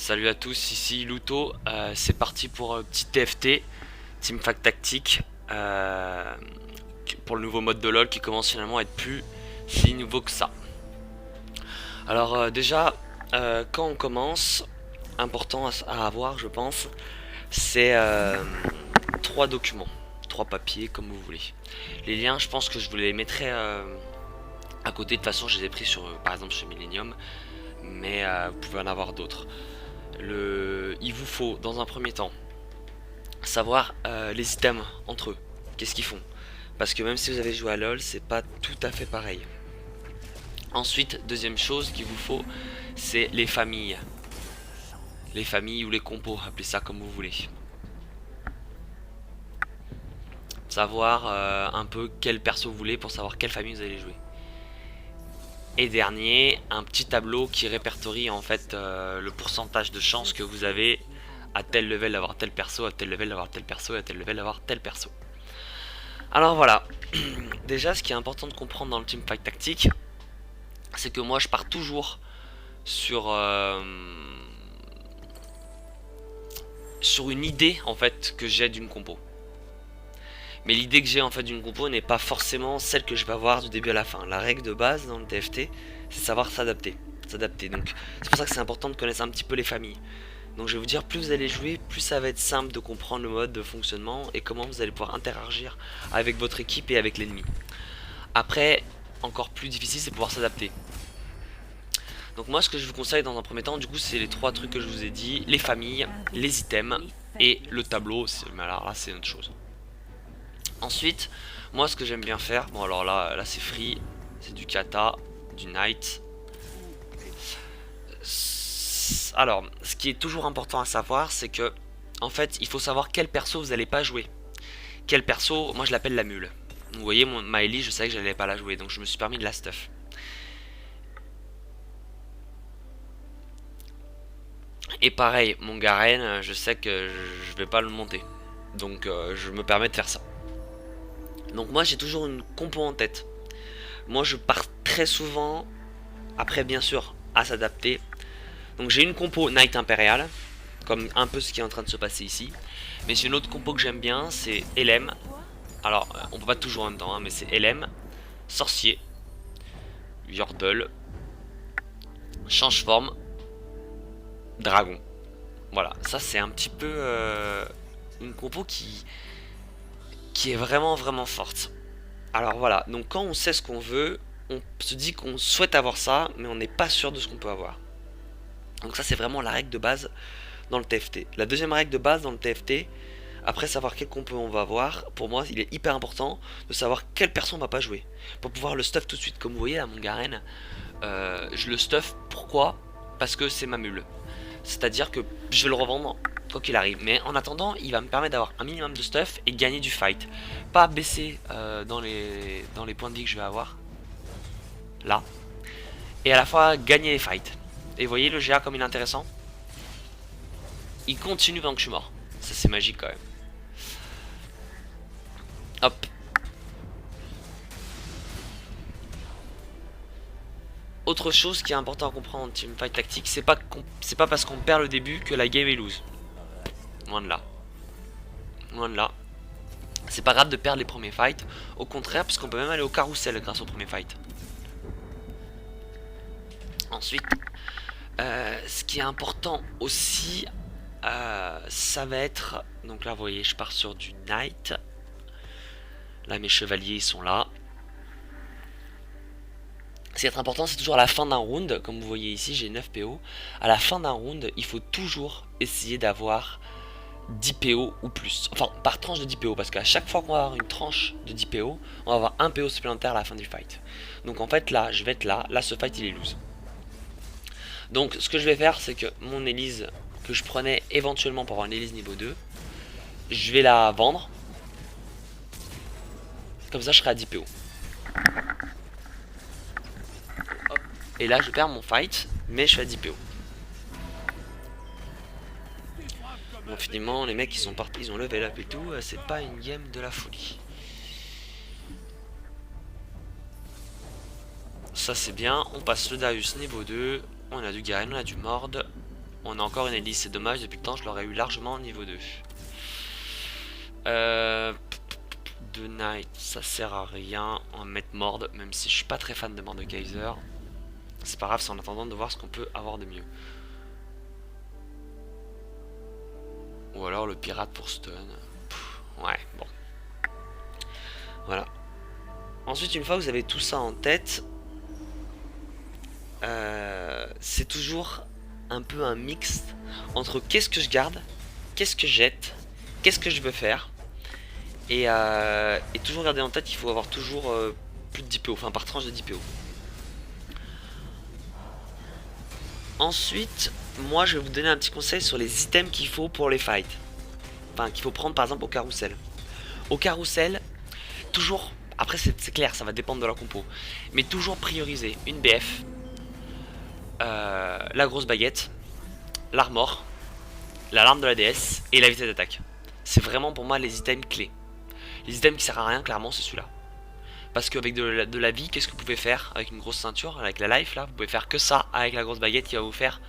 Salut à tous, ici Luto. C'est parti pour petit TFT, Teamfight Tactique, pour le nouveau mode de LoL qui commence finalement à être plus si nouveau que ça. Alors déjà, quand on commence, important à avoir je pense, c'est trois documents, trois papiers comme vous voulez. Les liens, je pense que je vous les mettrai à côté. De toute façon, je les ai pris sur, par exemple chez Millennium, mais vous pouvez en avoir d'autres. Il vous faut dans un premier temps savoir les items entre eux, qu'est-ce qu'ils font, parce que même si vous avez joué à LoL, c'est pas tout à fait pareil. Ensuite, deuxième chose qu'il vous faut, c'est les familles ou les compos, appelez ça comme vous voulez. Savoir un peu quel perso vous voulez pour savoir quelle famille vous allez jouer. Et dernier, un petit tableau qui répertorie en fait le pourcentage de chance que vous avez à tel level d'avoir tel perso, à tel level d'avoir tel perso, et à tel level d'avoir tel perso. Alors voilà, déjà ce qui est important de comprendre dans le teamfight tactique, c'est que moi je pars toujours sur une idée en fait que j'ai d'une compo. Mais l'idée que j'ai en fait d'une compo n'est pas forcément celle que je vais avoir du début à la fin. La règle de base dans le TFT, c'est savoir s'adapter. Donc c'est pour ça que c'est important de connaître un petit peu les familles. Donc je vais vous dire, plus vous allez jouer, plus ça va être simple de comprendre le mode de fonctionnement et comment vous allez pouvoir interagir avec votre équipe et avec l'ennemi. Après, encore plus difficile, c'est pouvoir s'adapter. Donc moi ce que je vous conseille dans un premier temps, du coup, c'est les trois trucs que je vous ai dit, les familles, les items et le tableau. Mais alors là c'est une autre chose. Ensuite, moi ce que j'aime bien faire, bon alors là c'est free, c'est du kata, du knight. Alors, ce qui est toujours important à savoir, c'est que en fait, il faut savoir quel perso vous n'allez pas jouer. Quel perso, moi je l'appelle la mule. Vous voyez, ma Ellie, je savais que j'allais pas la jouer, donc je me suis permis de la stuff. Et pareil, mon Garen, je sais que je vais pas le monter, donc je me permets de faire ça. Donc moi j'ai toujours une compo en tête. Moi je pars très souvent, après bien sûr à s'adapter. Donc j'ai une compo Knight Impérial, comme un peu ce qui est en train de se passer ici. Mais j'ai une autre compo que j'aime bien, c'est LM. Alors on peut pas tout jouer en même temps, hein, mais c'est LM, Sorcier, Yordle, Change-Forme, Dragon. Voilà, ça c'est un petit peu une compo qui est vraiment forte. Alors voilà, donc quand on sait ce qu'on veut, on se dit qu'on souhaite avoir ça, mais on n'est pas sûr de ce qu'on peut avoir. Donc ça c'est vraiment la règle de base dans le TFT. La deuxième règle de base dans le TFT, après savoir quel compo on va avoir, pour moi il est hyper important de savoir quelle personne on va pas jouer. Pour pouvoir le stuff tout de suite. Comme vous voyez là mon Garen, je le stuff, pourquoi? Parce que c'est ma mule. C'est-à-dire que je vais le revendre quoi qu'il arrive. Mais en attendant, il va me permettre d'avoir un minimum de stuff et gagner du fight. Pas baisser dans les points de vie que je vais avoir. Là. Et à la fois gagner les fights. Et vous voyez le GA comme il est intéressant? Il continue pendant que je suis mort. Ça c'est magique quand même. Hop. Autre chose qui est important à comprendre en teamfight tactique, c'est pas parce qu'on perd le début que la game est lose. Loin de là. Loin de là. C'est pas grave de perdre les premiers fights. Au contraire, puisqu'on peut même aller au carrousel grâce au premier fight. Ensuite, ce qui est important aussi, ça va être... Donc là, vous voyez, je pars sur du knight. Là, mes chevaliers, ils sont là. Ce qui est important, c'est toujours à la fin d'un round. Comme vous voyez ici, j'ai 9 PO. À la fin d'un round, il faut toujours essayer d'avoir 10 PO ou plus. Enfin, par tranche de 10 PO. Parce qu'à chaque fois qu'on va avoir une tranche de 10 PO, on va avoir un PO supplémentaire à la fin du fight. Donc en fait, là, je vais être là. Là, ce fight, il est loose. Donc, ce que je vais faire, c'est que mon Elise, que je prenais éventuellement pour avoir une Elise niveau 2, je vais la vendre. Comme ça, je serai à 10 PO. Hop. Et là, je perds mon fight, mais je suis à 10 PO. Bon, finalement, les mecs, ils sont partis, ils ont level up et tout. C'est pas une game de la folie. Ça, c'est bien. On passe le Darius niveau 2. On a du Garen, on a du Mord. On a encore une hélice, c'est dommage, depuis le temps je l'aurais eu largement au niveau 2. De Knight, ça sert à rien. On va mettre Mord, même si je suis pas très fan de Mordekaiser. C'est pas grave, c'est en attendant de voir ce qu'on peut avoir de mieux. Ou alors le pirate pour stun. Ouais, bon. Voilà. Ensuite, une fois que vous avez tout ça en tête, c'est toujours un peu un mix entre qu'est-ce que je garde, qu'est-ce que je jette, qu'est-ce que je veux faire. Et toujours garder en tête qu'il faut avoir toujours plus de 10 PO, enfin par tranche de 10 PO. Ensuite, moi je vais vous donner un petit conseil sur les items qu'il faut pour les fights. Enfin, qu'il faut prendre par exemple au carrousel. Au carrousel, toujours, après c'est clair, ça va dépendre de la compo, mais toujours prioriser une BF, la grosse baguette, l'armor, l'alarme de la DS et la vitesse d'attaque. C'est vraiment pour moi les items clés. Les items qui servent à rien, clairement, c'est celui-là. Parce qu'avec de la vie, qu'est-ce que vous pouvez faire avec une grosse ceinture, avec la life là, vous pouvez faire que ça avec la grosse baguette qui va vous faire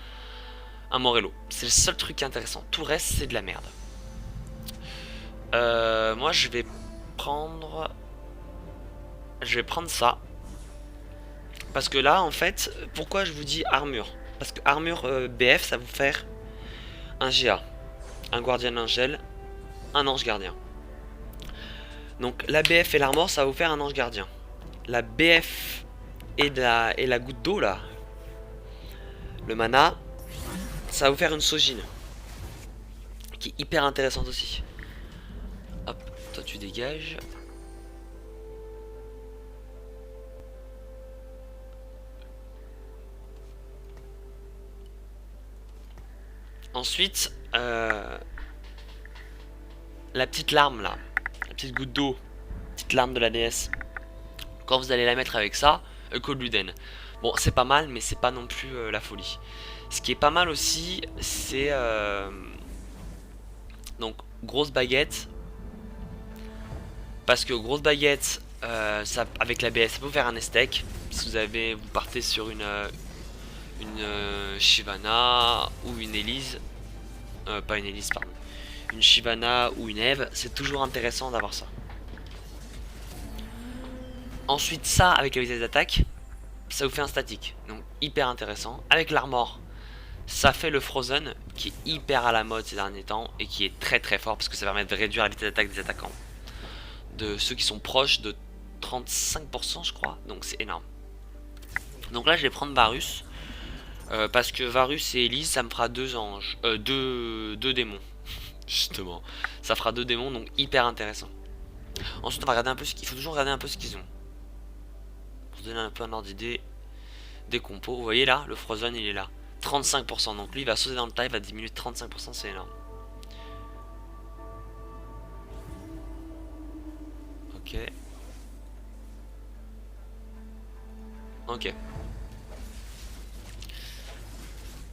un Morello. C'est le seul truc qui est intéressant. Tout le reste, c'est de la merde. Moi, je vais prendre ça. Parce que là, en fait, pourquoi je vous dis armure? Parce que armure BF, ça va vous faire un GA, un Guardian Angel, un Ange Gardien. Donc la BF et l'armor, ça va vous faire un Ange Gardien. La BF et la goutte d'eau, là, le mana, ça va vous faire une Sojin, qui est hyper intéressante aussi. Hop, toi tu dégages. Ensuite, la petite larme là, la petite goutte d'eau, petite larme de la DS. Quand vous allez la mettre avec ça, Echo de Luden. Bon, c'est pas mal, mais c'est pas non plus la folie. Ce qui est pas mal aussi, c'est donc grosse baguette. Parce que grosse baguette, ça, avec la BS, ça peut vous faire un estek. Si vous partez sur une Shyvana ou une Elise, pas une Elise, pardon, une Shyvana ou une Eve, c'est toujours intéressant d'avoir ça. Ensuite, ça avec la vitesse d'attaque, ça vous fait un statique, donc hyper intéressant. Avec l'armor, ça fait le Frozen qui est hyper à la mode ces derniers temps et qui est très très fort parce que ça permet de réduire la vitesse d'attaque des attaquants, de ceux qui sont proches de 35% je crois, donc c'est énorme. Donc là je vais prendre Varus. Parce que Varus et Elise, ça me fera deux anges, deux démons, justement. Ça fera deux démons, donc hyper intéressant. Ensuite, on va regarder un peu ce qu'il faut toujours regarder un peu ce qu'ils ont. Pour se donner un peu un ordre d'idée des compos. Vous voyez là, le Frozen il est là, 35%. Donc lui il va sauter dans le tas, il va diminuer de 35%, c'est énorme. Ok. Ok.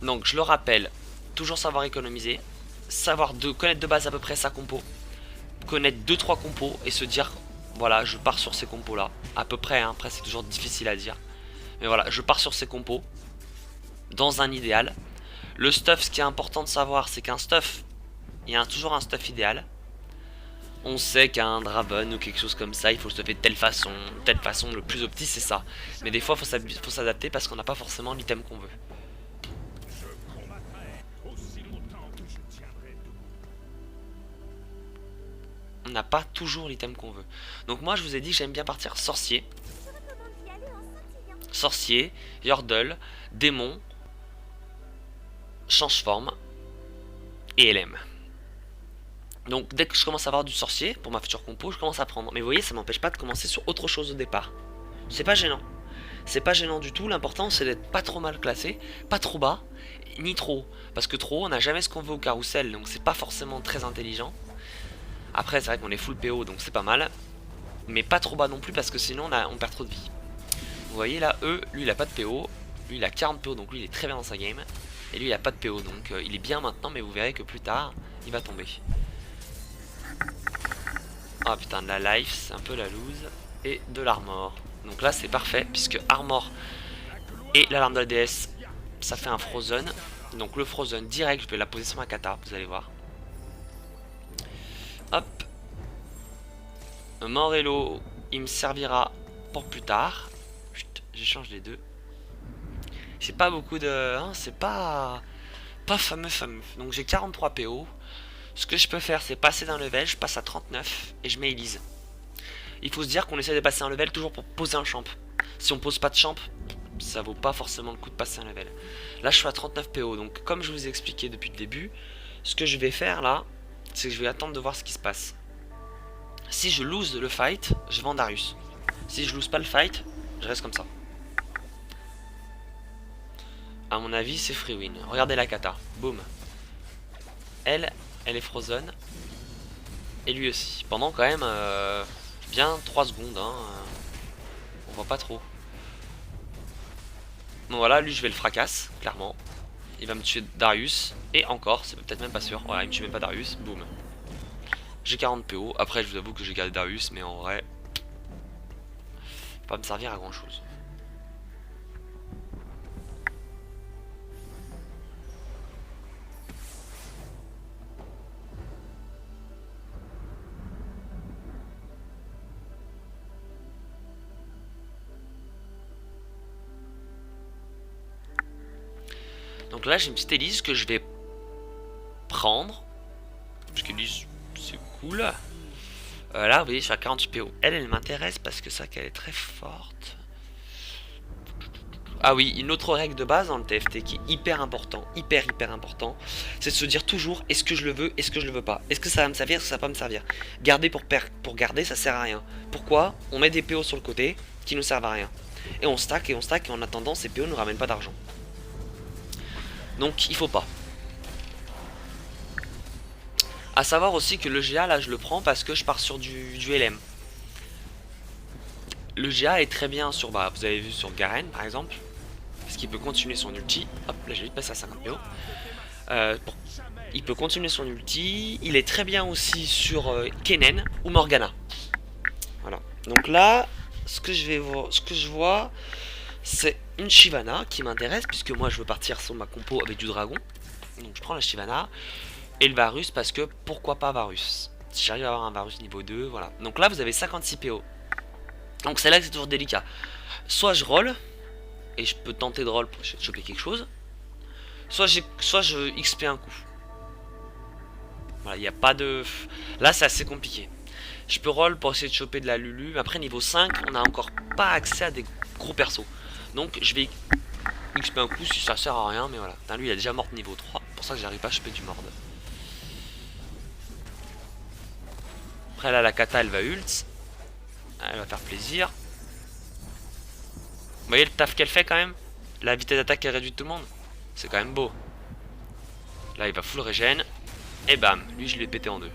Donc je le rappelle, toujours savoir économiser, connaître de base à peu près sa compo, connaître 2-3 compos et se dire voilà je pars sur ces compos là, à peu près, hein, après c'est toujours difficile à dire, mais voilà je pars sur ces compos, dans un idéal. Le stuff, ce qui est important de savoir c'est qu'un stuff, il y a toujours un stuff idéal. On sait qu'un Draven ou quelque chose comme ça, il faut le stuffer de telle façon, le plus opti c'est ça. Mais des fois faut s'adapter parce qu'on n'a pas forcément l'item qu'on veut. On n'a pas toujours l'item qu'on veut. Donc moi je vous ai dit que j'aime bien partir sorcier. Sorcier, Yordle, démon, change-forme et LM. Donc dès que je commence à avoir du sorcier pour ma future compo, je commence à prendre. Mais vous voyez, ça m'empêche pas de commencer sur autre chose au départ. C'est pas gênant. C'est pas gênant du tout, l'important c'est d'être pas trop mal classé, pas trop bas, ni trop haut. Parce que trop haut, on n'a jamais ce qu'on veut au carrousel, donc c'est pas forcément très intelligent. Après c'est vrai qu'on est full PO donc c'est pas mal. Mais pas trop bas non plus parce que sinon on perd trop de vie. Vous voyez là, lui il a pas de PO. Lui il a 40 PO donc lui il est très bien dans sa game. Et lui il a pas de PO donc il est bien maintenant mais vous verrez que plus tard il va tomber. Ah putain de la life c'est un peu la loose. Et de l'armor. Donc là c'est parfait puisque armor et l'alarme de la DS ça fait un Frozen. Donc le Frozen direct, je vais la poser sur ma kata, vous allez voir. Hop. Morello, il me servira pour plus tard. Chut, j'échange les deux. J'ai pas beaucoup de... Hein, c'est pas fameux. Donc j'ai 43 PO. Ce que je peux faire, c'est passer d'un level, je passe à 39 et je mets Elise. Il faut se dire qu'on essaie de passer un level toujours pour poser un champ. Si on pose pas de champ, ça vaut pas forcément le coup de passer un level. Là je suis à 39 PO, donc comme je vous ai expliqué depuis le début, ce que je vais faire là, c'est que je vais attendre de voir ce qui se passe. Si je lose le fight, je vends Darius. Si je lose pas le fight, je reste comme ça. À mon avis, c'est free win. Regardez la kata. Boum. Elle est frozen. Et lui aussi. Pendant quand même bien 3 secondes. Hein. On voit pas trop. Bon voilà, lui je vais le fracasse, clairement. Il va me tuer Darius. Et encore, c'est peut-être même pas sûr. Voilà, il me tue même pas Darius. Boum. J'ai 40 PO. Après, je vous avoue que j'ai gardé Darius. Mais en vrai, pas me servir à grand chose. Donc là j'ai une petite Elise que je vais prendre. Parce qu'Elise c'est cool. Là vous voyez je suis à 48 PO. Elle m'intéresse parce que ça qu'elle est très forte. Ah oui, une autre règle de base dans le TFT qui est hyper important, hyper important, c'est de se dire toujours est-ce que je le veux, est-ce que je le veux pas. Est-ce que ça va me servir, est-ce que ça va pas me servir. Garder pour garder ça sert à rien. Pourquoi? On met des PO sur le côté qui nous servent à rien. Et on stack et en attendant ces PO ne nous ramènent pas d'argent. Donc il faut pas. A savoir aussi que le GA là je le prends parce que je pars sur du LM. Le GA est très bien sur, bah vous avez vu sur Garen par exemple. Parce qu'il peut continuer son ulti. Hop là j'ai vite passé à 50 PO. Bon. Il peut continuer son ulti. Il est très bien aussi sur Kennen ou Morgana. Voilà. Donc là ce que je vois c'est une Shyvana qui m'intéresse puisque moi je veux partir sur ma compo avec du dragon. Donc je prends la Shyvana et le Varus parce que pourquoi pas Varus. Si j'arrive à avoir un Varus niveau 2, voilà. Donc là vous avez 56 PO. Donc c'est là que c'est toujours délicat. Soit je roll et je peux tenter de roll pour choper quelque chose. Soit je XP un coup. Voilà, il n'y a pas de... Là c'est assez compliqué. Je peux roll pour essayer de choper de la Lulu. Après niveau 5 on n'a encore pas accès à des gros persos. Donc je vais XP un coup si ça sert à rien, mais voilà. Putain, lui il a déjà mort niveau 3, pour ça que j'arrive pas à choper du mord. Après là la kata elle va ult. Elle va faire plaisir. Vous voyez le taf qu'elle fait quand même. La vitesse d'attaque elle réduit tout le monde. C'est quand même beau. Là il va full régène. Et bam, lui je l'ai pété en deux.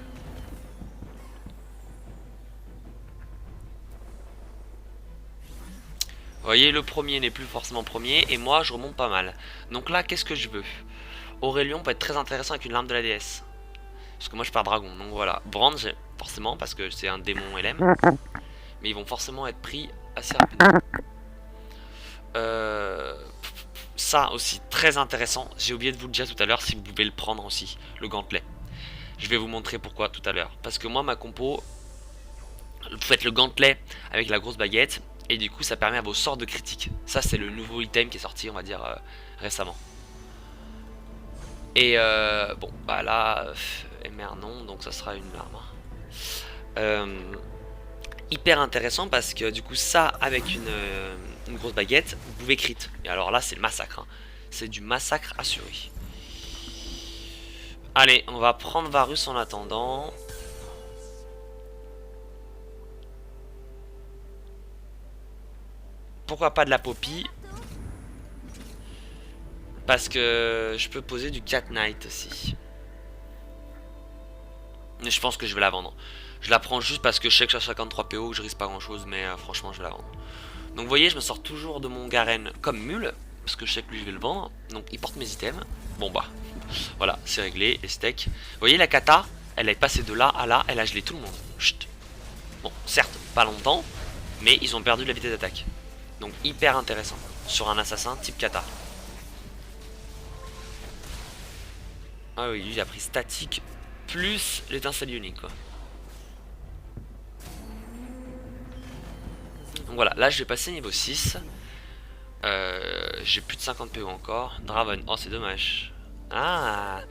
Vous voyez, le premier n'est plus forcément premier et moi je remonte pas mal. Donc là, qu'est-ce que je veux? Aurelion peut être très intéressant avec une larme de la déesse. Parce que moi je pars dragon, donc voilà. Brand, forcément, parce que c'est un démon LM. Mais ils vont forcément être pris assez rapidement. Ça aussi, très intéressant. J'ai oublié de vous le dire tout à l'heure, si vous pouvez le prendre aussi, le gantelet. Je vais vous montrer pourquoi tout à l'heure. Parce que moi, ma compo, vous faites le gantelet avec la grosse baguette. Et du coup ça permet à vos sorts de critique. Ça c'est le nouveau item qui est sorti on va dire récemment. Et bon bah là MR non, donc ça sera une larme. Hyper intéressant parce que du coup ça avec une grosse baguette vous pouvez crit. Et alors là c'est le massacre hein. C'est du massacre assuré. Allez on va prendre Varus en attendant. Pourquoi pas de la Poppy? Parce que je peux poser du Cat Knight aussi. Mais je pense que je vais la vendre. Je la prends juste parce que je sais que je suis à 53 PO, que je risque pas grand chose, mais franchement je vais la vendre. Donc vous voyez, je me sors toujours de mon Garen comme mule, parce que je sais que lui je vais le vendre. Donc il porte mes items. Bon bah, voilà, c'est réglé, les steaks. Vous voyez la kata, elle est passée de là à là, elle a gelé tout le monde. Chut. Bon, certes, pas longtemps, mais ils ont perdu la vitesse d'attaque. Donc hyper intéressant sur un assassin type kata. Ah oui, lui il a pris statique plus l'étincelle ionique quoi. Donc voilà, là je vais passer niveau 6. J'ai plus de 50 PO encore. Draven, oh c'est dommage. Ah,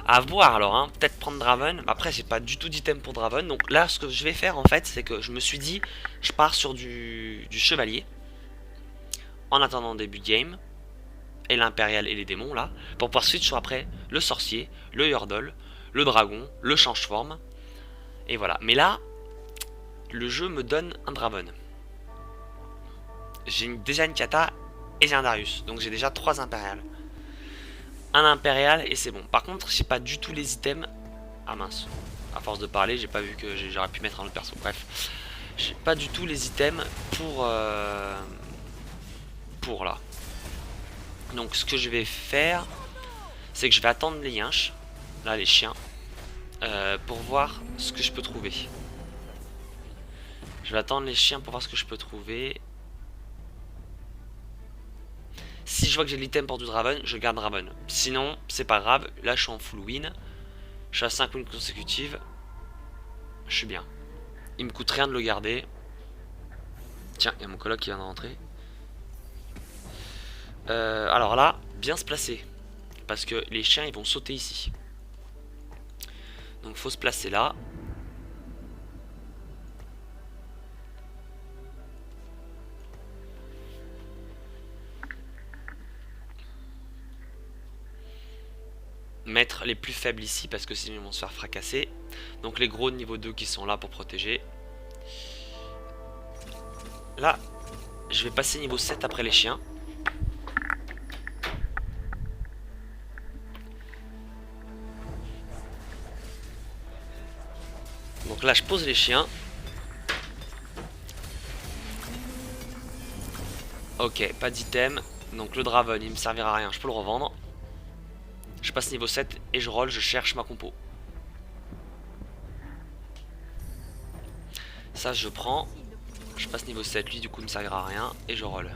à voir alors, hein. Peut-être prendre Draven. Après, j'ai pas du tout d'item pour Draven. Donc là, ce que je vais faire en fait, c'est que je me suis dit, je pars sur du chevalier. En attendant le début de game. Et l'impérial et les démons là. Pour pouvoir switch sur après le sorcier, le yordle, le dragon, le change-forme. Et voilà. Mais là, le jeu me donne un Draven. J'ai déjà une Kata et j'ai un Darius. Donc j'ai déjà 3 impériales. Un impérial et c'est bon. Par contre, j'ai pas du tout les items. Ah mince. À force de parler, j'ai pas vu que j'aurais pu mettre un autre perso. Bref. J'ai pas du tout les items pour là. Donc ce que je vais faire, c'est que je vais attendre les yinches. Là, les chiens. Pour voir ce que je peux trouver. Je vais attendre les chiens pour voir ce que je peux trouver. Si je vois que j'ai l'item pour du Draven, je garde Draven. Sinon, c'est pas grave. Là, je suis en full win. Je suis à 5 wins consécutives. Je suis bien. Il me coûte rien de le garder. Tiens, il y a mon coloc qui vient de rentrer. Alors là, bien se placer. Parce que les chiens, ils vont sauter ici. Donc, faut se placer là. Mettre les plus faibles ici parce que sinon ils vont se faire fracasser. Donc les gros de niveau 2 qui sont là pour protéger. Là, je vais passer niveau 7 après les chiens. Donc là, je pose les chiens. Ok, pas d'item. Donc le Draven, il me servira à rien, je peux le revendre. Je passe niveau 7 et je roll, je cherche ma compo. Ça, je prends. Je passe niveau 7, lui du coup, il me servira à rien. Et je roll.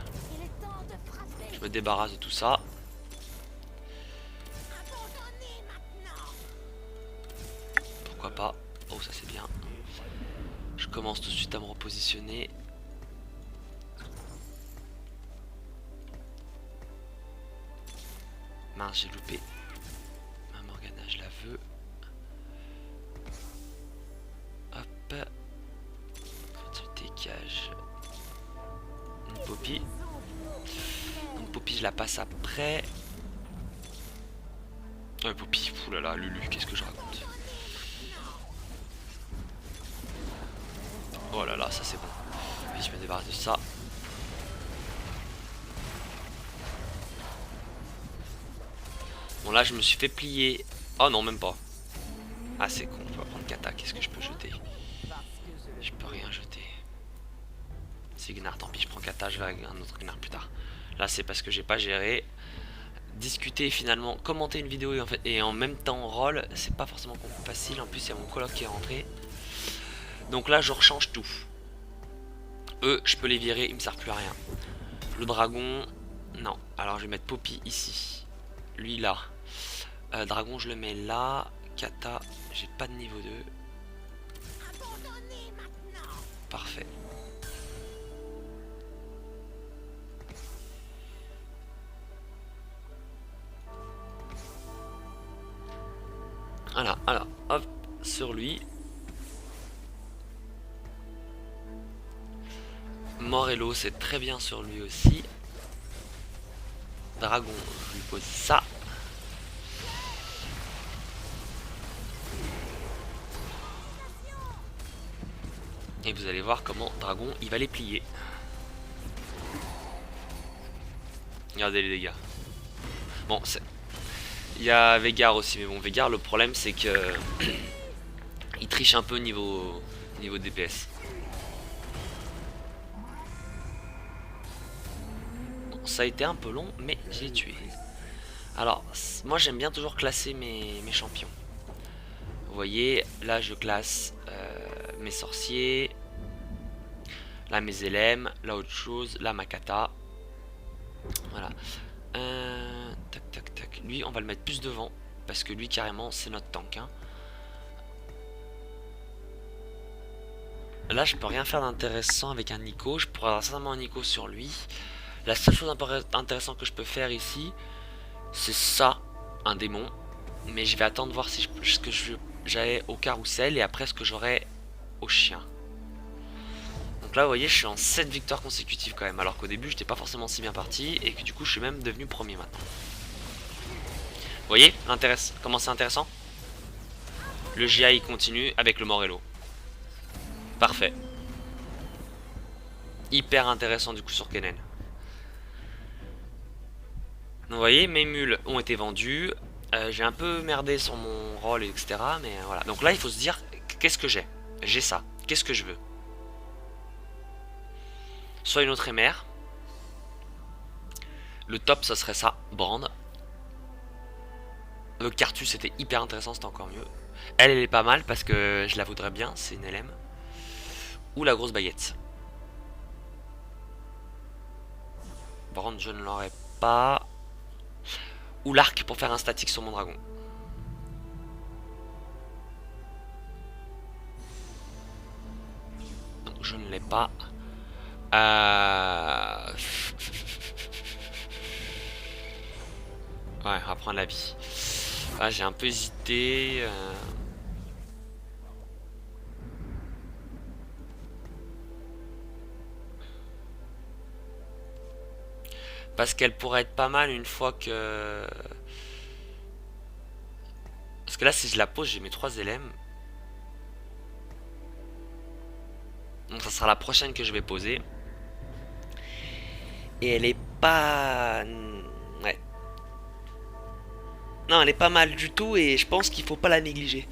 Je me débarrasse de tout ça. Pourquoi pas. Oh, ça c'est bien. Je commence tout de suite à me repositionner. Mince, j'ai loupé. Ma Morgana, je la veux. Hop. Dégage. Une Poppy. Donc Poppy, je la passe après. Poppy, oulala, Lulu, qu'est-ce que je raconte? Oh là là, ça c'est bon. Oui, je me débarrasse de ça. Bon là, je me suis fait plier. Oh non, même pas. Ah, c'est con, on va prendre Kata. Qu'est-ce que je peux jeter? Je peux rien jeter. Signar, tant pis, je prends Kata, je vais avec un autre Gnar plus tard. Là, c'est parce que j'ai pas géré. Discuter finalement, commenter une vidéo et en même temps roll, c'est pas forcément facile. En plus, il y a mon coloc qui est rentré. Donc là, je rechange tout. Eux, je peux les virer, ils me servent plus à rien. Le dragon, non. Alors, je vais mettre Poppy ici. Lui, là. Dragon, je le mets là. Kata, j'ai pas de niveau 2. Parfait. Voilà, alors, hop, sur lui. Morello, c'est très bien sur lui aussi. Dragon, je lui pose ça. Et vous allez voir comment Dragon, il va les plier. Regardez les dégâts. Bon, il y a Veigar aussi, mais bon, Veigar, le problème c'est que il triche un peu niveau DPS. Bon, ça a été un peu long, mais j'ai tué. Alors, moi j'aime bien toujours classer mes champions. Vous voyez, là je classe mes sorciers, là mes élèmes, là autre chose, là ma kata. Voilà. Tac tac tac. Lui on va le mettre plus devant. parce que lui carrément c'est notre tank, hein. Là je peux rien faire d'intéressant avec un Nico. Je pourrais avoir certainement un Nico sur lui. La seule chose intéressante que je peux faire ici, c'est ça, un démon. Mais je vais attendre de voir si ce que j'avais au carrousel et après ce que j'aurai au chien. Donc là vous voyez je suis en 7 victoires consécutives quand même. Alors qu'au début j'étais pas forcément si bien parti. Et que du coup je suis même devenu premier maintenant. Vous voyez comment c'est intéressant? Le GA il continue avec le Morello. Parfait. Hyper intéressant du coup sur Kennen. Donc vous voyez, mes mules ont été vendues. J'ai un peu merdé sur mon rôle, etc. Mais voilà. Donc là, il faut se dire, qu'est-ce que j'ai? J'ai ça. Qu'est-ce que je veux? Soit une autre émère. Le top, ça serait ça, Brand. Le Cartus, c'était hyper intéressant, c'était encore mieux. Elle est pas mal parce que je la voudrais bien, c'est une LM. Ou la grosse baguette. Brand, je ne l'aurais pas. Ou l'arc pour faire un statique sur mon dragon. Donc je ne l'ai pas. Ouais, on va prendre la vie. Ah, j'ai un peu hésité. Parce qu'elle pourrait être pas mal une fois que... Parce que là, si je la pose, j'ai mes 3 LM. Donc ça sera la prochaine que je vais poser. Et elle est pas... Ouais. Non, elle est pas mal du tout et je pense qu'il faut pas la négliger.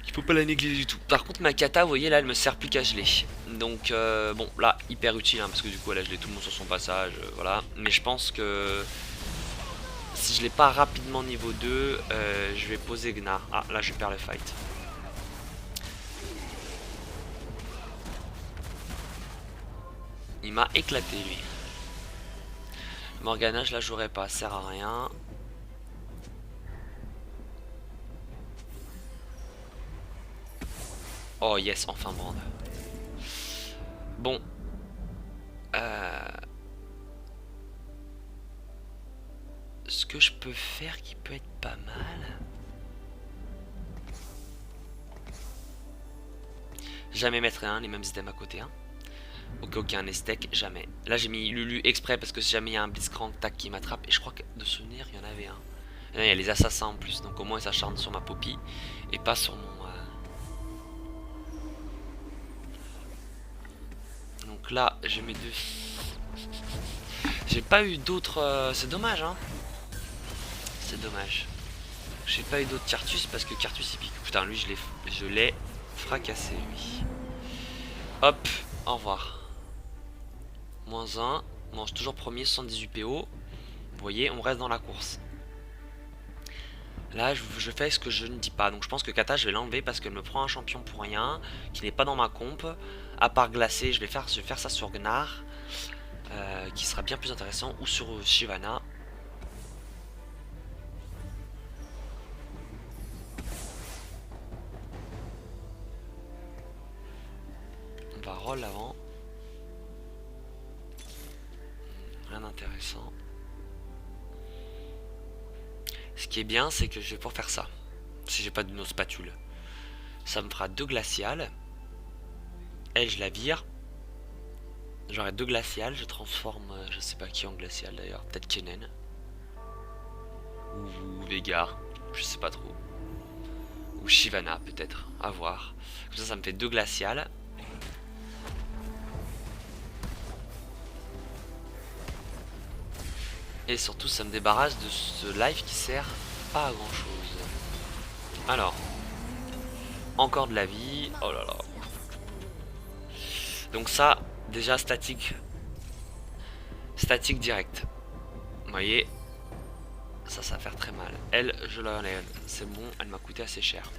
Il faut pas la négliger du tout. Par contre, ma kata, vous voyez, là, elle me sert plus qu'à geler. Donc, bon, là, hyper utile, hein, parce que du coup, elle a gelé tout le monde sur son passage, voilà. Mais je pense que si je l'ai pas rapidement niveau 2, je vais poser Gnar. Ah, là, je perds le fight. Il m'a éclaté, lui. Morgana, je la jouerai pas, ça sert à rien. Oh yes, enfin Brand. Bon. Ce que je peux faire qui peut être pas mal. Jamais mettre les mêmes items à côté. Hein. Ok, un Estek, jamais. Là j'ai mis Lulu exprès parce que si jamais il y a un Blitzcrank tac qui m'attrape. Et je crois que de souvenir il y en avait un. Et là, il y a les assassins en plus, donc au moins ils s'acharnent sur ma Poppy et pas sur mon... Donc là j'ai mes deux... J'ai pas eu d'autres... C'est dommage hein. C'est dommage. J'ai pas eu d'autres Cartus parce que Cartus il pique. Putain lui je l'ai fracassé lui. Hop, au revoir. Moins 1. Bon, je suis toujours premier, 78 PO. Vous voyez, on reste dans la course. Là, je fais ce que je ne dis pas. Donc je pense que Kata, je vais l'enlever parce qu'elle me prend un champion pour rien, qui n'est pas dans ma comp. À part glacé, je vais faire ça sur Gnar, qui sera bien plus intéressant, ou sur Shyvana. On va roll avant. Rien d'intéressant. Ce qui est bien, c'est que je vais pouvoir faire ça. Si j'ai pas de nos spatules. Ça me fera 2 glaciales. Elle, je la vire. J'aurai 2 glaciales. Je transforme, je sais pas qui en glacial d'ailleurs. Peut-être Kennen. Ou Veigar. Je sais pas trop. Ou Shyvana, peut-être. À voir. Comme ça me fait 2 glaciales. Et surtout, ça me débarrasse de ce live qui sert pas à grand chose. Alors, encore de la vie. Oh là là. Donc ça, déjà statique. Statique direct. Vous voyez, ça va faire très mal. Elle, je l'enlève. C'est bon, elle m'a coûté assez cher.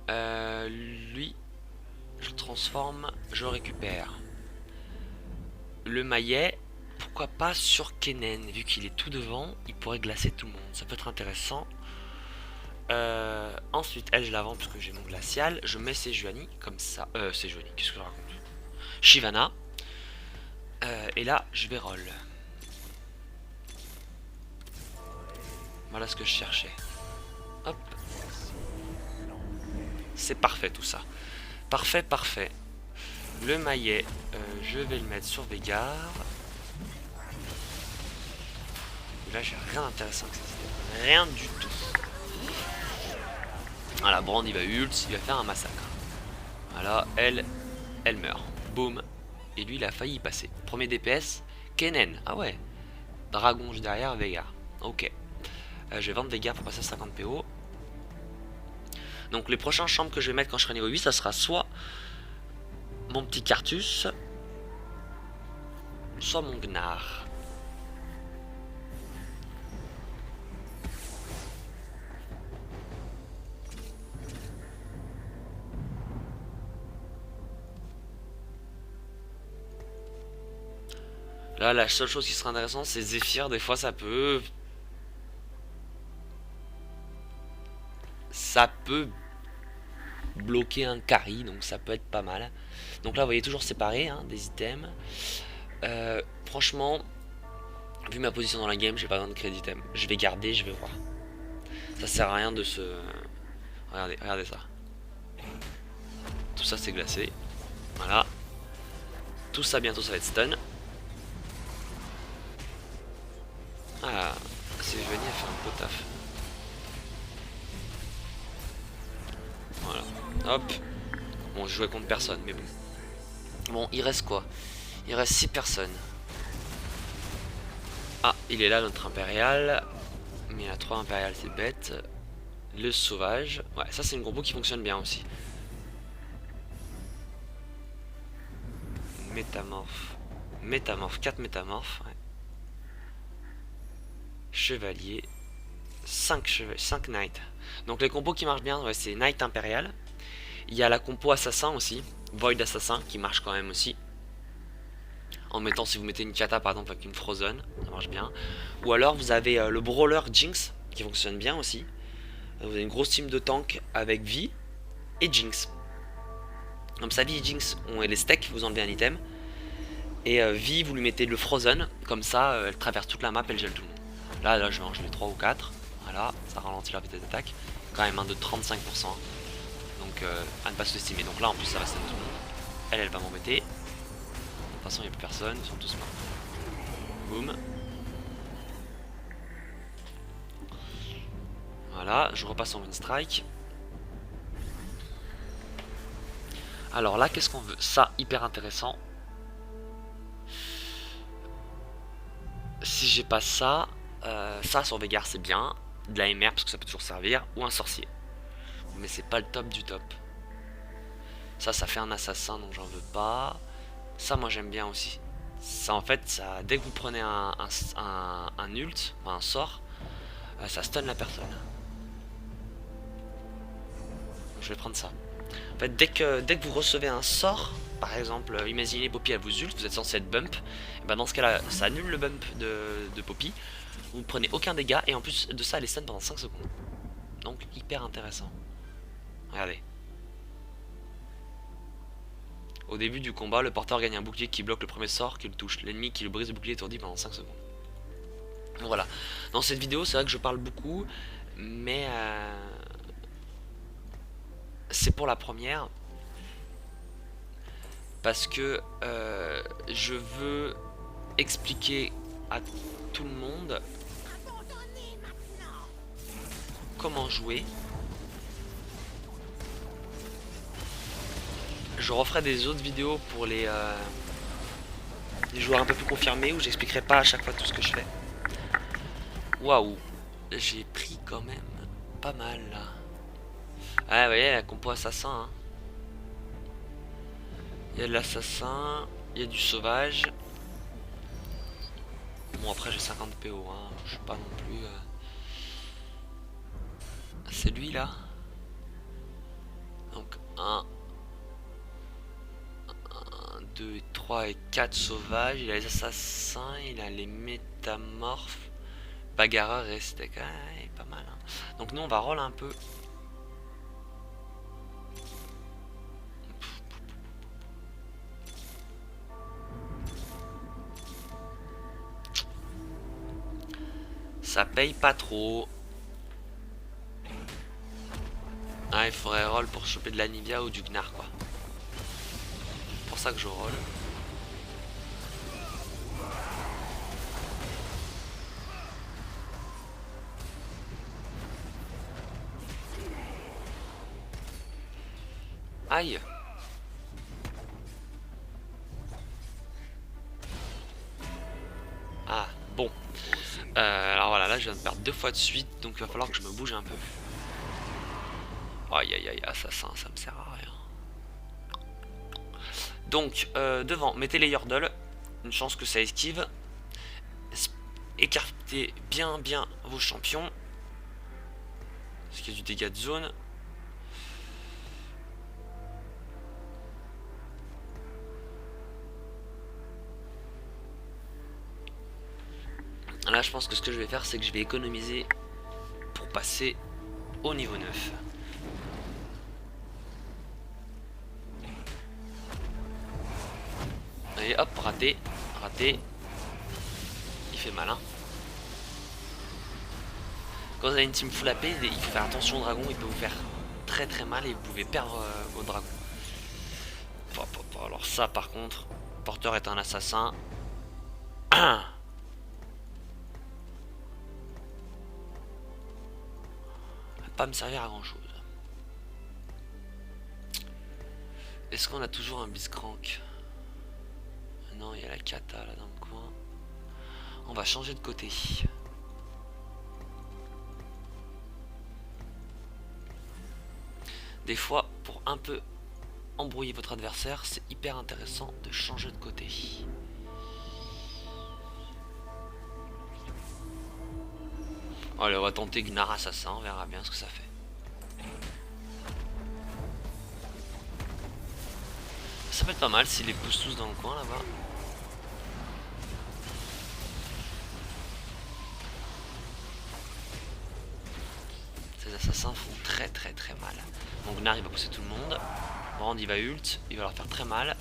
Lui, je le transforme, je le récupère. Le maillet, pourquoi pas sur Kennen, vu qu'il est tout devant, il pourrait glacer tout le monde, ça peut être intéressant. Ensuite, elle, je la vends parce que j'ai mon glacial. Je mets Sejuani comme ça. Sejuani, qu'est-ce que je raconte? Shyvana. Et là, je vais roll. Voilà ce que je cherchais. Hop. C'est parfait tout ça. Parfait, parfait. Le maillet, je vais le mettre sur Veigar. Là, j'ai rien d'intéressant que ça. Rien du tout. Voilà, Brand il va ult, il va faire un massacre. Voilà, elle meurt. Boum. Et lui, il a failli y passer. Premier DPS, Kennen. Ah ouais. Dragon juste derrière, Veigar. Ok. Je vais vendre Veigar pour passer à 50 PO. Donc les prochains chambres que je vais mettre quand je serai niveau 8, ça sera soit mon petit Cartus, soit mon Gnar. Là, la seule chose qui sera intéressante, c'est Zephyr. Des fois, ça peut bloquer un carry, donc ça peut être pas mal. Donc là, vous voyez toujours séparé hein, des items. Franchement, vu ma position dans la game, j'ai pas besoin de créer d'items. Je vais garder, je vais voir. Ça sert à rien de se... Regardez, regardez ça. Tout ça, c'est glacé. Voilà. Tout ça, bientôt, ça va être stun. Ah, c'est venu à faire un beau taf. Voilà. Hop. Bon, je jouais contre personne, mais bon. Bon, il reste quoi? Il reste 6 personnes. Ah, il est là, notre impérial. Mais il y a 3 impériales, c'est bête. Le sauvage. Ouais, ça, c'est une combo qui fonctionne bien aussi. Métamorphe. Métamorphe, 4 métamorphes. Ouais. Chevalier. 5 chevaliers, 5 knights. Donc les combos qui marchent bien, ouais, c'est Knight Impérial. Il y a la compo assassin aussi, Void Assassin qui marche quand même aussi. En mettant, si vous mettez une kata par exemple avec une Frozen, ça marche bien. Ou alors vous avez le Brawler Jinx qui fonctionne bien aussi. Vous avez une grosse team de tanks avec Vi et Jinx. Comme ça, Vi et Jinx ont les stacks, vous enlevez un item. Et Vi, vous lui mettez le Frozen, comme ça elle traverse toute la map, elle gèle tout le monde. Là je vais en geler 3 ou 4. Voilà, ça ralentit la vitesse d'attaque. Quand même un de 35%. Donc à ne pas sous-estimer. Donc là en plus ça va stun tout le monde. Elle va m'embêter. De toute façon il n'y a plus personne, ils sont tous morts. Boum. Voilà, je repasse en Wind Strike. Alors là qu'est-ce qu'on veut? Ça, hyper intéressant. Si j'ai pas ça, ça sur Veigar c'est bien. De la MR parce que ça peut toujours servir. Ou un sorcier. Mais c'est pas le top du top. Ça fait un assassin donc j'en veux pas. Ça moi j'aime bien aussi. Ça en fait, ça, dès que vous prenez un ult, un sort, ça stun la personne. Donc, je vais prendre ça. En fait, dès que vous recevez un sort, par exemple, imaginez Poppy elle vous ult, vous êtes censé être bump. Et ben dans ce cas là, ça annule le bump de Poppy. Vous ne prenez aucun dégât et en plus de ça elle est stun pendant 5 secondes. Donc hyper intéressant. Regardez. Au début du combat, le porteur gagne un bouclier qui bloque le premier sort qui le touche. L'ennemi qui le brise le bouclier étourdi pendant 5 secondes. Donc voilà. Dans cette vidéo, c'est vrai que je parle beaucoup, mais c'est pour la première. Parce que je veux expliquer à tout le monde comment jouer. Je referai des autres vidéos pour les joueurs un peu plus confirmés où j'expliquerai pas à chaque fois tout ce que je fais. Waouh, j'ai pris quand même pas mal là. Ah, vous voyez, la compo assassin. Hein. Il y a de l'assassin, il y a du sauvage. Bon, après j'ai 50 PO, hein. Je suis pas non plus. C'est lui là. Donc 1, 2, 3 et 4 sauvages. Il a les assassins, il a les métamorphes. Bagarreur et steak. Ah, il est pas mal. Hein. Donc nous on va roll un peu. Ça paye pas trop. Ah, il faudrait roll pour choper de l'Anivia ou du Gnar quoi. C'est pour ça que je roll. Aïe. Ah, bon. Alors voilà, là je viens de perdre 2 fois de suite, donc il va falloir que je me bouge un peu. Aïe aïe aïe, assassin, ça me sert à rien. Donc, devant, mettez les Yordles. Une chance que ça esquive. Écartez bien vos champions. Parce qu'il y a du dégât de zone. Là, je pense que ce que je vais faire, c'est que je vais économiser pour passer au niveau 9. Allez, hop, raté, raté. Il fait malin. Quand vous avez une team full AP, il faut faire attention au dragon, il peut vous faire très mal et vous pouvez perdre votre dragon. Alors ça, par contre, Porteur est un assassin. Pas me servir à grand chose. Est-ce qu'on a toujours un Biscrank? Non, il y a la Kata là dans le coin. On va changer de côté. Des fois, pour un peu embrouiller votre adversaire, c'est hyper intéressant de changer de côté. Allez, on va tenter Gnar Assassin, on verra bien ce que ça fait. Ça peut être pas mal s'il les pousse tous dans le coin là-bas. Ces assassins font très mal. Donc Gnar il va pousser tout le monde. Brand il va ult, il va leur faire très mal.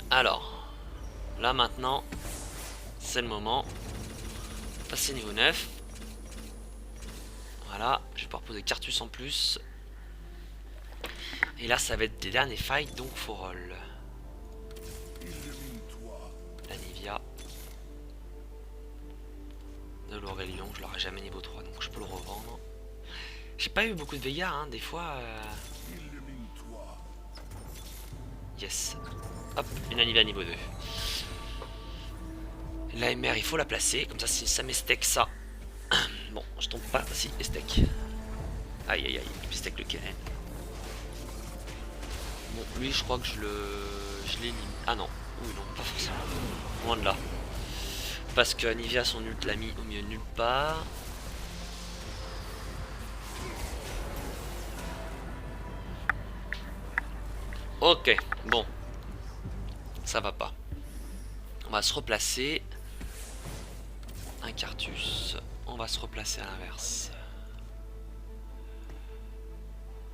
Alors, là maintenant, c'est le moment. Passer niveau 9. Voilà, je vais pouvoir poser Cartus en plus. Et là, ça va être des derniers fights, donc faut roll. L'Anivia. De l'Aurelion, je l'aurai jamais niveau 3, donc je peux le revendre. J'ai pas eu beaucoup de Veigar, hein, des fois. Yes. Hop, une Anivia niveau 2. La MR, il faut la placer, comme ça, si ça m'estec ça. Bon, je tombe pas, si, estec. Aïe aïe aïe, il estec le Keren. Bon, lui, je crois que je l'élimine. Ah non, oui, non, pas forcément. Loin de là. Parce que Anivia, son ult l'a mis au milieu de nulle part. Ok, bon. Ça va pas. On va se replacer. Un Cartus. On va se replacer à l'inverse.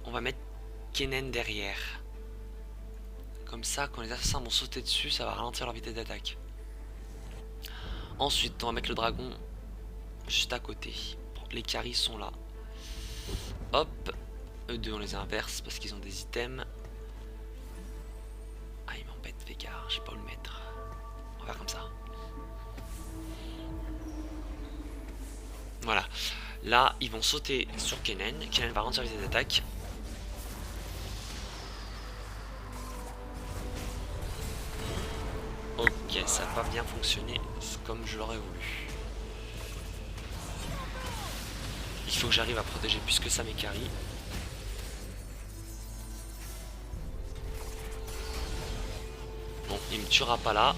On va mettre Kennen derrière. Comme ça, quand les assassins vont sauter dessus, ça va ralentir leur vitesse d'attaque. Ensuite, on va mettre le dragon juste à côté. Les carries sont là. Hop. Eux deux, on les inverse parce qu'ils ont des items. Ah, il m'embête, Veigar. Je sais pas où le mettre. On va faire comme ça. Voilà. Là, ils vont sauter sur Kennen. Kennen va ralentir la vitesse d'attaque. Ok, ça n'a pas bien fonctionné comme je l'aurais voulu. Il faut que j'arrive à protéger plus que ça mes carries. Bon, il me tuera pas là.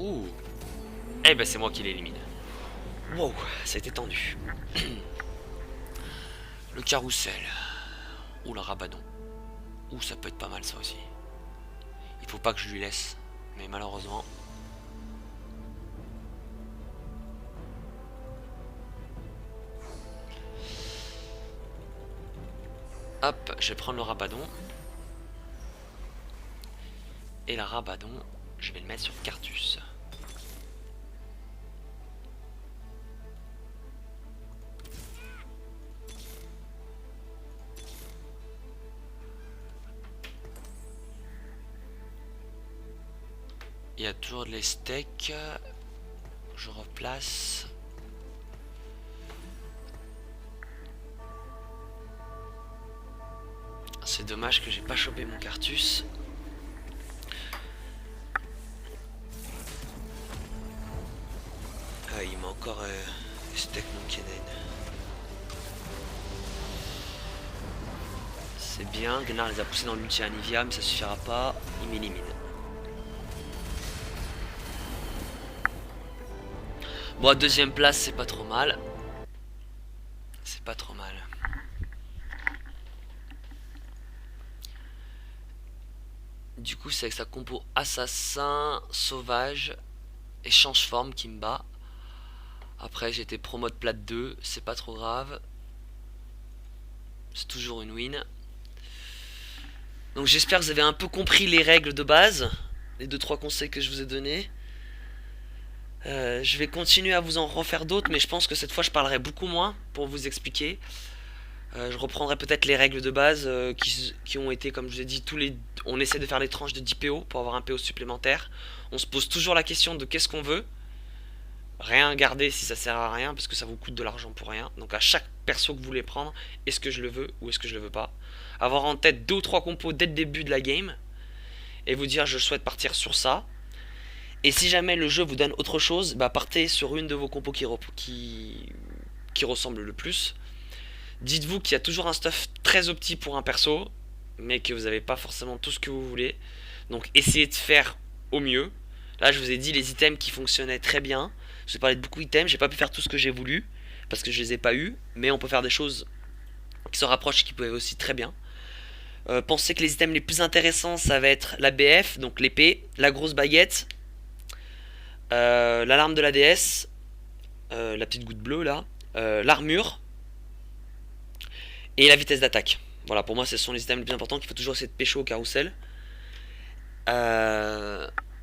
Ouh. Eh ben c'est moi qui l'élimine. Wow, ça a été tendu. Le carrousel. Ou le rabatton. Ouh, ça peut être pas mal ça aussi. Il faut pas que je lui laisse. Mais malheureusement... Hop, je vais prendre le rabatton. Et le rabatton, je vais le mettre sur Cartus. Il y a toujours les steaks. Je replace. C'est dommage que j'ai pas chopé mon Cartus. Ah, il m'a encore les steaks mon Kennen. C'est bien, Gunnar les a poussés dans l'ulti Anivia, mais ça suffira pas. Il m'élimine. Bon, à deuxième place, c'est pas trop mal. C'est pas trop mal. Du coup, c'est avec sa compo assassin, sauvage et change-forme qui me bat. Après, j'ai été pro mode plate 2, c'est pas trop grave. C'est toujours une win. Donc j'espère que vous avez un peu compris les règles de base, les 2-3 conseils que je vous ai donnés. Je vais continuer à vous en refaire d'autres, mais je pense que cette fois je parlerai beaucoup moins pour vous expliquer. Je reprendrai peut-être les règles de base qui ont été, comme je vous ai dit, on essaie de faire les tranches de 10 PO pour avoir un PO supplémentaire. On se pose toujours la question de qu'est-ce qu'on veut. Rien garder si ça sert à rien, parce que ça vous coûte de l'argent pour rien. Donc à chaque perso que vous voulez prendre, est-ce que je le veux ou est-ce que je le veux pas. Avoir en tête 2 ou 3 compos dès le début de la game, et vous dire je souhaite partir sur ça. Et si jamais le jeu vous donne autre chose, bah partez sur une de vos compos qui ressemble le plus. Dites-vous qu'il y a toujours un stuff très opti pour un perso, mais que vous n'avez pas forcément tout ce que vous voulez. Donc essayez de faire au mieux. Là je vous ai dit les items qui fonctionnaient très bien. Je vous ai parlé de beaucoup d'items, j'ai pas pu faire tout ce que j'ai voulu, parce que je les ai pas eu, mais on peut faire des choses qui se rapprochent et qui peuvent aussi très bien. Pensez que les items les plus intéressants ça va être la BF, donc l'épée, la grosse baguette, l'alarme de la déesse, la petite goutte bleue là, l'armure et la vitesse d'attaque. Voilà, pour moi ce sont les items les plus importants qu'il faut toujours essayer de pécho au carrousel.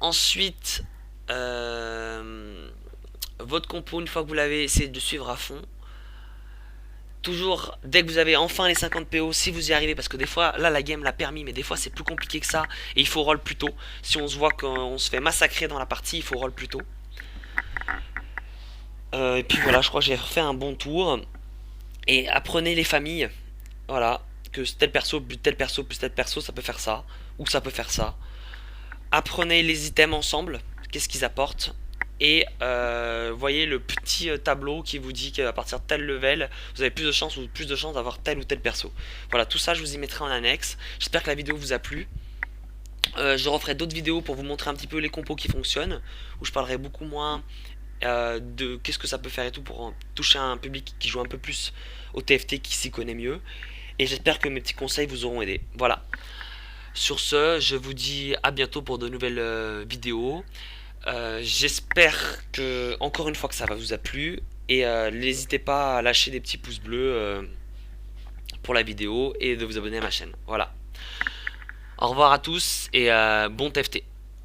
Ensuite, votre compo, une fois que vous l'avez, essayé de suivre à fond. Toujours, dès que vous avez enfin les 50 PO, si vous y arrivez, parce que des fois, là la game l'a permis, mais des fois c'est plus compliqué que ça, et il faut roll plus tôt. Si on se voit qu'on se fait massacrer dans la partie, il faut roll plus tôt. Et puis voilà, je crois que j'ai refait un bon tour. Et apprenez les familles, voilà, que tel perso, plus tel perso, plus tel perso, ça peut faire ça, ou ça peut faire ça. Apprenez les items ensemble, qu'est-ce qu'ils apportent. Et voyez le petit tableau qui vous dit qu'à partir de tel level, vous avez plus de chances d'avoir tel ou tel perso. Voilà, tout ça je vous y mettrai en annexe. J'espère que la vidéo vous a plu. Je referai d'autres vidéos pour vous montrer un petit peu les compos qui fonctionnent, où je parlerai beaucoup moins de qu'est-ce que ça peut faire et tout pour toucher un public qui joue un peu plus au TFT, qui s'y connaît mieux. Et j'espère que mes petits conseils vous auront aidé. Voilà. Sur ce, je vous dis à bientôt pour de nouvelles vidéos. J'espère que, encore une fois, que ça vous a plu. Et n'hésitez pas à lâcher des petits pouces bleus pour la vidéo et de vous abonner à ma chaîne. Voilà. Au revoir à tous et bon TFT.